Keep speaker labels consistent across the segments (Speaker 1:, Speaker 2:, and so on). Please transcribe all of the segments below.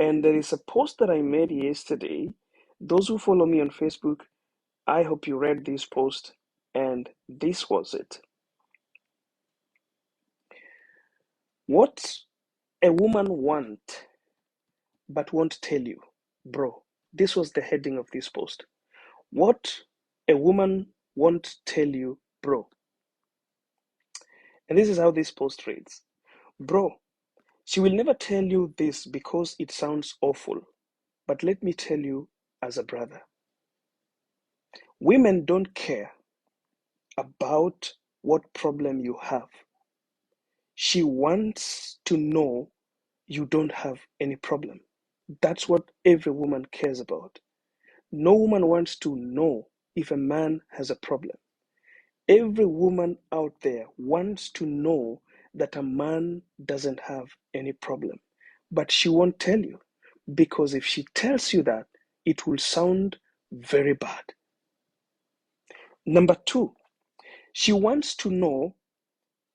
Speaker 1: And there is a post that I made yesterday. Those who follow me on Facebook, I hope you read this post, and this was it. What a woman wants but won't tell you, bro. This was the heading of this post. What a woman won't tell you, bro. And this is how this post reads. Bro, she will never tell you this because it sounds awful, but let me tell you as a brother. Women don't care about what problem you have. She wants to know you don't have any problem. That's what every woman cares about. No woman wants to know if a man has a problem. Every woman out there wants to know that a man doesn't have any problem. But she won't tell you, because if she tells you that, it will sound very bad. Number two, she wants to know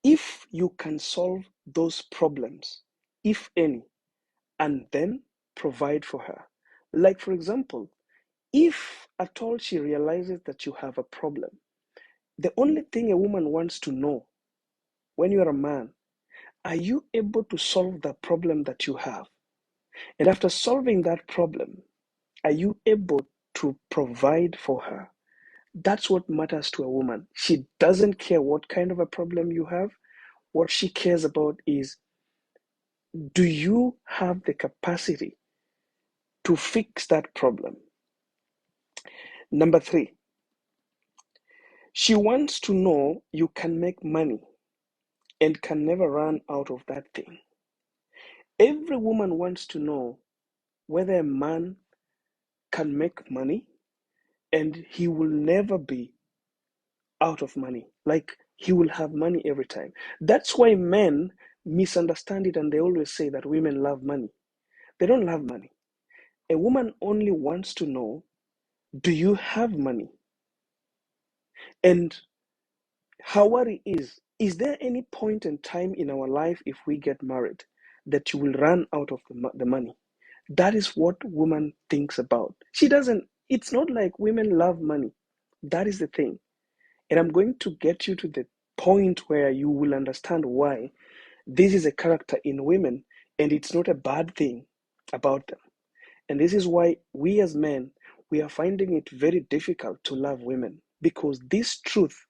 Speaker 1: if you can solve those problems, if any, and then provide for her. Like, for example, if at all she realizes that you have a problem, the only thing a woman wants to know when you are a man, are you able to solve the problem that you have? And after solving that problem, are you able to provide for her? That's what matters to a woman. She doesn't care what kind of a problem you have. What she cares about is, do you have the capacity to fix that problem? Number three, she wants to know you can make money and can never run out of that thing. Every woman wants to know whether a man can make money and he will never be out of money. Like, he will have money every time. That's why men misunderstand it and they always say that women love money. They don't love money. A woman only wants to know, do you have money? And her worry is there any point in time in our life if we get married that you will run out of the money? That is what woman thinks about. She doesn't, it's not like women love money. That is the thing. And I'm going to get you to the point where you will understand why this is a character in women and it's not a bad thing about them. And this is why we as men, we are finding it very difficult to love women, because this truth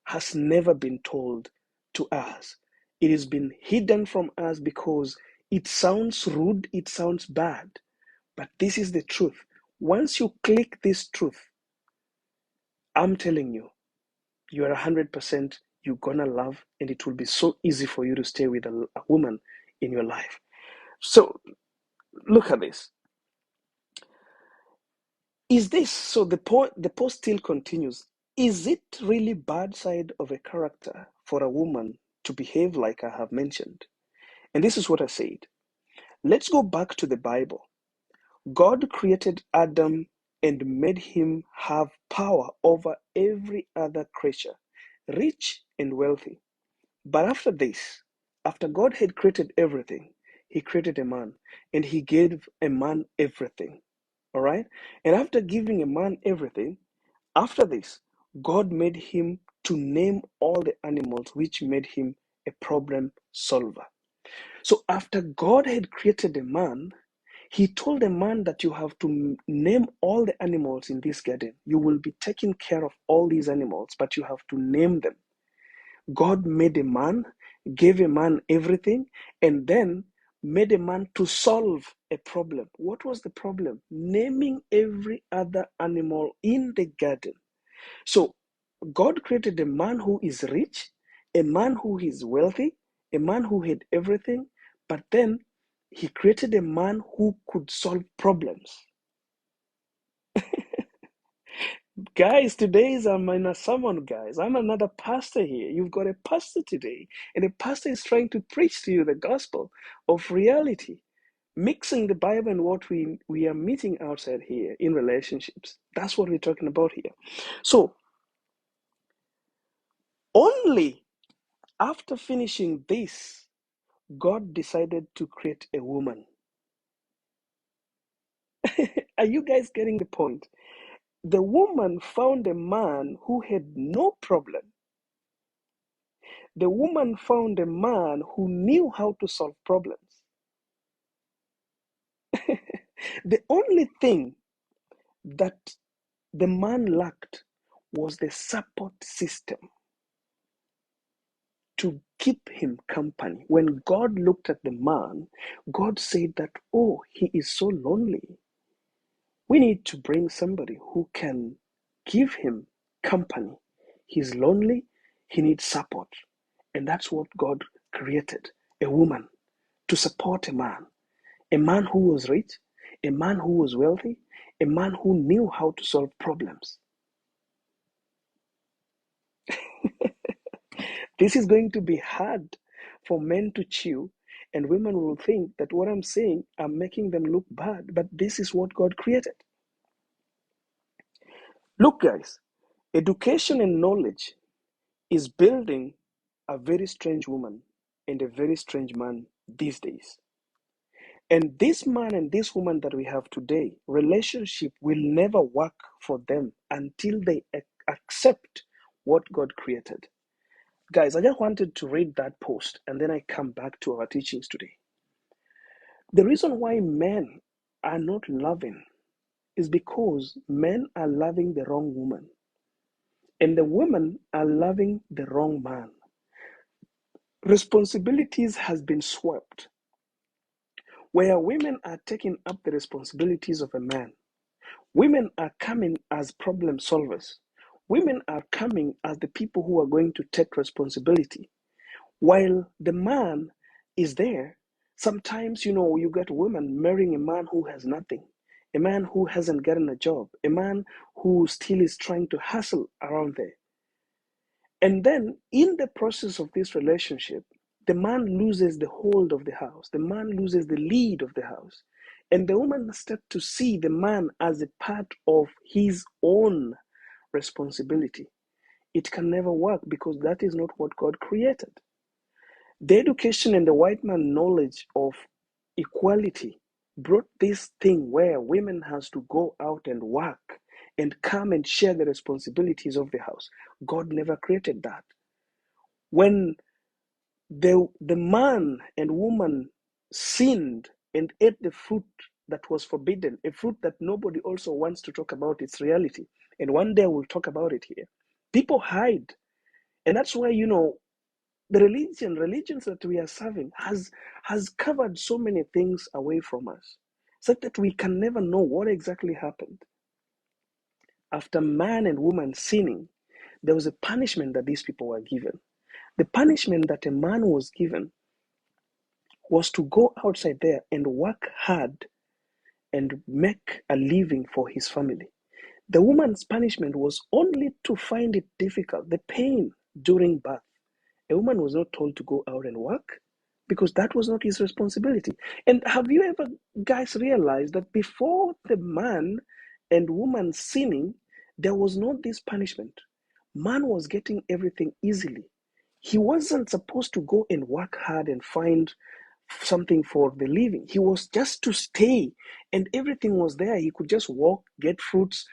Speaker 1: has never been told to us. It has been hidden from us because it sounds rude, it sounds bad. But this is the truth. Once you click this truth, I'm telling you, you are 100%, you're gonna love, and it will be so easy for you to stay with a woman in your life. So look at this. Is this so? The post still continues. Is it really bad side of a character for a woman to behave like I have mentioned? And this is what I said. Let's go back to the Bible. God created Adam and made him have power over every other creature, rich and wealthy. But after this, after God had created everything, he created a man and he gave a man everything. All right? And after giving a man everything, after this, God made him to name all the animals, which made him a problem solver. So after God had created a man, he told the man that you have to name all the animals in this garden. You will be taking care of all these animals, but you have to name them. God made a man, gave a man everything, and then made a man to solve a problem. What was the problem? Naming every other animal in the garden. So God created a man who is rich, a man who is wealthy, a man who had everything, but then he created a man who could solve problems. Guys, I'm in a sermon, guys. I'm another pastor here. You've got a pastor today, and the pastor is trying to preach to you the gospel of reality, mixing the Bible and what we are meeting outside here in relationships. That's what we're talking about here. So, only after finishing this, God decided to create a woman. Are you guys getting the point? The woman found a man who had no problem. The woman found a man who knew how to solve problems. The only thing that the man lacked was the support system to keep him company. When God looked at the man, God said that, oh, he is so lonely. We need to bring somebody who can give him company. He's lonely, he needs support. And that's what God created, a woman to support a man who was rich, a man who was wealthy, a man who knew how to solve problems. This is going to be hard for men to chew, and women will think that what I'm saying, I'm making them look bad, but this is what God created. Look, guys, education and knowledge is building a very strange woman and a very strange man these days. And this man and this woman that we have today, relationship will never work for them until they accept what God created. Guys, I just wanted to read that post and then I come back to our teachings today. The reason why men are not loving is because men are loving the wrong woman and the women are loving the wrong man. Responsibilities has been swapped, where women are taking up the responsibilities of a man. Women are coming as problem solvers. Women are coming as the people who are going to take responsibility. While the man is there, sometimes, you get women marrying a man who has nothing, a man who hasn't gotten a job, a man who still is trying to hustle around there. And then in the process of this relationship, the man loses the hold of the house, the man loses the lead of the house. And the woman starts to see the man as a part of his own responsibility. It can never work because that is not what God created. The education and the white man knowledge of equality brought this thing where women has to go out and work and come and share the responsibilities of the house. God never created that. When the man and woman sinned and ate the fruit that was forbidden, a fruit that nobody also wants to talk about its reality. And one day we'll talk about it here. People hide. And that's why, the religions that we are serving has covered so many things away from us, such that we can never know what exactly happened. After man and woman sinning, there was a punishment that these people were given. The punishment that a man was given was to go outside there and work hard and make a living for his family. The woman's punishment was only to find it difficult, the pain during birth. A woman was not told to go out and work because that was not his responsibility. And have you ever, guys, realized that before the man and woman sinning, there was not this punishment? Man was getting everything easily. He wasn't supposed to go and work hard and find something for the living. He was just to stay, and everything was there. He could just walk, get fruits,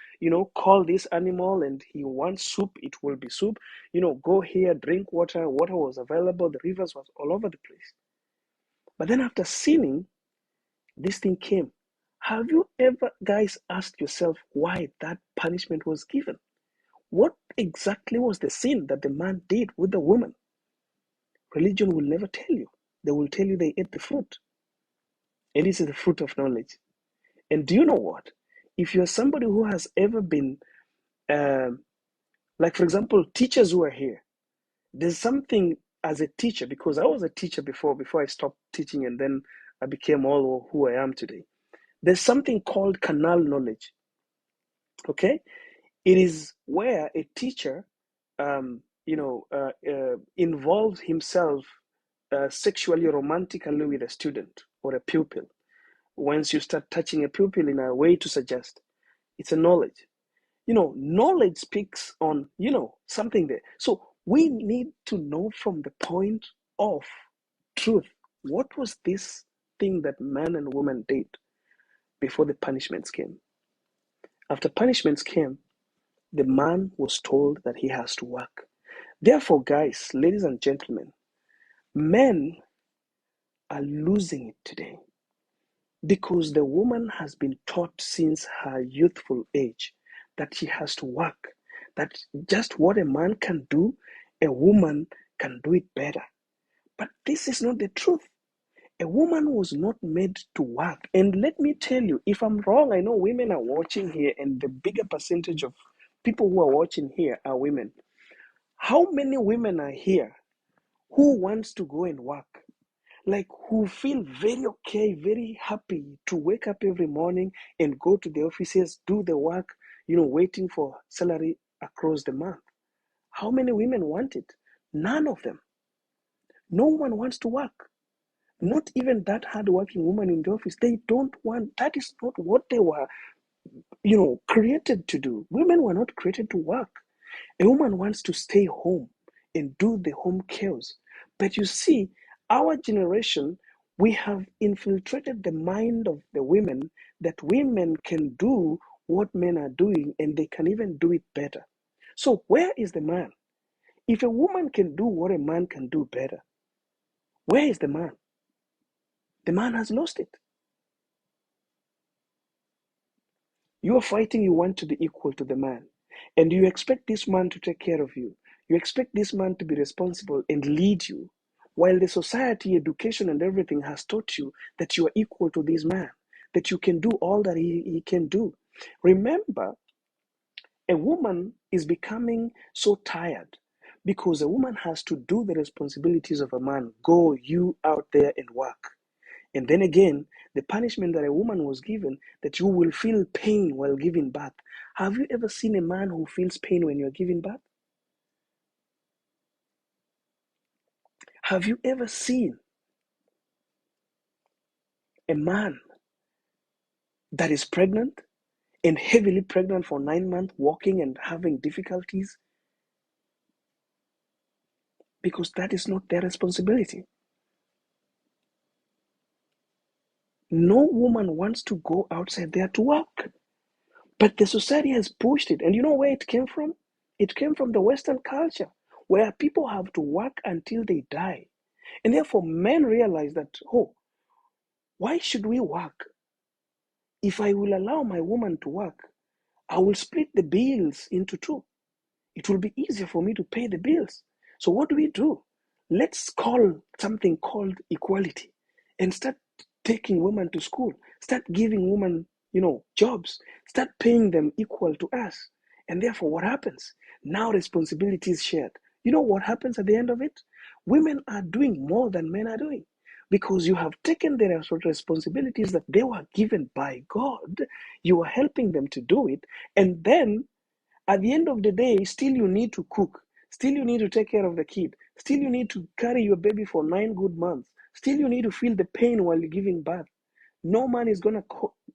Speaker 1: call this animal, and he wants soup, it will be soup. Go here, drink water. Water was available, the rivers was all over the place. But then after sinning, this thing came. Have you ever, guys, asked yourself why that punishment was given? What exactly was the sin that the man did with the woman? Religion will never tell you. They will tell you they ate the fruit. And this is the fruit of knowledge. And do you know what? If you're somebody who has ever been, like for example, teachers who are here, there's something as a teacher, because I was a teacher before I stopped teaching and then I became all who I am today. There's something called canal knowledge. Okay? It is where a teacher, involves himself sexually, romantically with a student or a pupil. Once you start touching a pupil in a way to suggest, it's a knowledge. Knowledge speaks on, something there. So we need to know from the point of truth. What was this thing that man and woman did before the punishments came? After punishments came, the man was told that he has to work. Therefore, guys, ladies and gentlemen, men are losing it today because the woman has been taught since her youthful age that she has to work, that just what a man can do, a woman can do it better. But this is not the truth. A woman was not made to work. And let me tell you, if I'm wrong, I know women are watching here, and the bigger percentage of people who are watching here are women. How many women are here who wants to go and work? Like who feel very okay, very happy to wake up every morning and go to the offices, do the work, waiting for salary across the month. How many women want it? None of them. No one wants to work. Not even that hardworking woman in the office. They don't want, that is not what they were, created to do. Women were not created to work. A woman wants to stay home and do the home chores. But you see, our generation, we have infiltrated the mind of the women that women can do what men are doing and they can even do it better. So, where is the man? If a woman can do what a man can do better, where is the man? The man has lost it. You are fighting, you want to be equal to the man. And you expect this man to take care of you. You expect this man to be responsible and lead you. While the society, education, and everything has taught you that you are equal to this man, that you can do all that he can do. Remember, a woman is becoming so tired because a woman has to do the responsibilities of a man. Go you out there and work. And then again, the punishment that a woman was given, that you will feel pain while giving birth. Have you ever seen a man who feels pain when you're giving birth? Have you ever seen a man that is pregnant and heavily pregnant for 9 months, walking and having difficulties? Because that is not their responsibility. No woman wants to go outside there to work. But the society has pushed it. And you know where it came from? It came from the Western culture, where people have to work until they die. And therefore, men realize that, oh, why should we work? If I will allow my woman to work, I will split the bills into two. It will be easier for me to pay the bills. So what do? Let's call something called equality and start taking women to school. Start giving women, jobs. Start paying them equal to us. And therefore, what happens? Now responsibility is shared. You know what happens at the end of it? Women are doing more than men are doing because you have taken their responsibilities that they were given by God. You are helping them to do it. And then at the end of the day, still you need to cook. Still you need to take care of the kid. Still you need to carry your baby for 9 good months. Still you need to feel the pain while you're giving birth. No man is gonna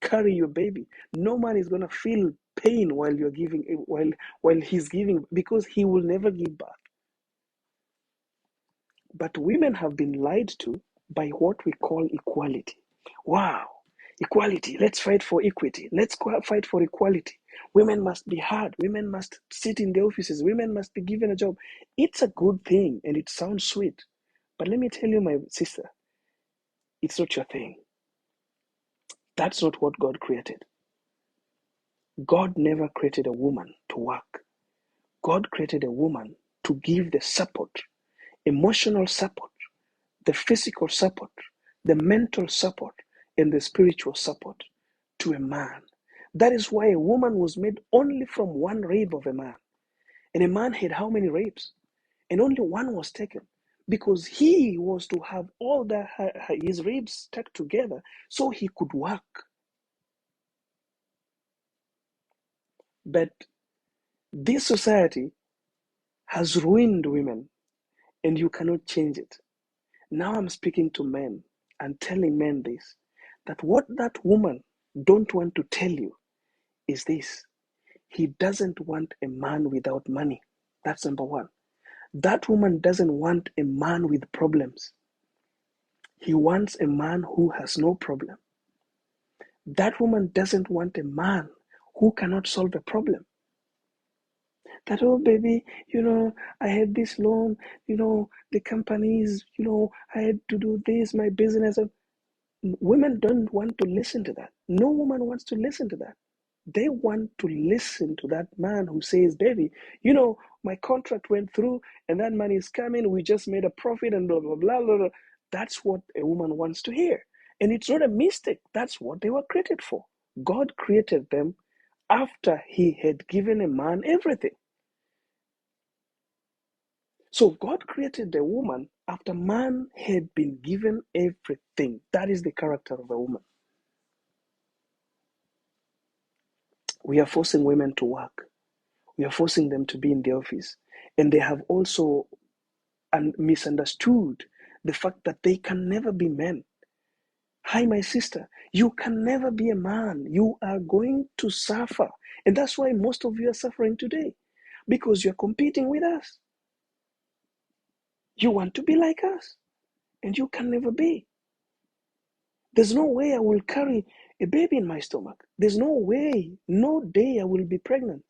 Speaker 1: carry your baby. No man is gonna feel pain while you're giving while he's giving because he will never give birth. But women have been lied to by what we call equality. Wow, equality. Let's fight for equity. Let's fight for equality. Women must be heard. Women must sit in the offices. Women must be given a job. It's a good thing and it sounds sweet. But let me tell you, my sister, it's not your thing. That's not what God created. God never created a woman to work. God created a woman to give the support, emotional support, the physical support, the mental support, and the spiritual support to a man. That is why a woman was made only from one rib of a man. And a man had how many ribs? And only one was taken because he was to have all his ribs stuck together so he could work. But this society has ruined women and you cannot change it. Now I'm speaking to men and telling men this, that what that woman don't want to tell you is this. He doesn't want a man without money. That's number one. That woman doesn't want a man with problems. He wants a man who has no problem. That woman doesn't want a man who cannot solve a problem. That, oh, baby, I had this loan, the companies, I had to do this, my business. Women don't want to listen to that. No woman wants to listen to that. They want to listen to that man who says, baby, my contract went through and that money is coming. We just made a profit and blah, blah, blah, blah, blah. That's what a woman wants to hear. And it's not a mistake. That's what they were created for. God created them after he had given a man everything. So God created the woman after man had been given everything. That is the character of a woman. We are forcing women to work. We are forcing them to be in the office. And they have also misunderstood the fact that they can never be men. Hi, my sister, you can never be a man. You are going to suffer. And that's why most of you are suffering today, because you're competing with us. You want to be like us, and you can never be. There's no way I will carry a baby in my stomach. There's no way, no day I will be pregnant.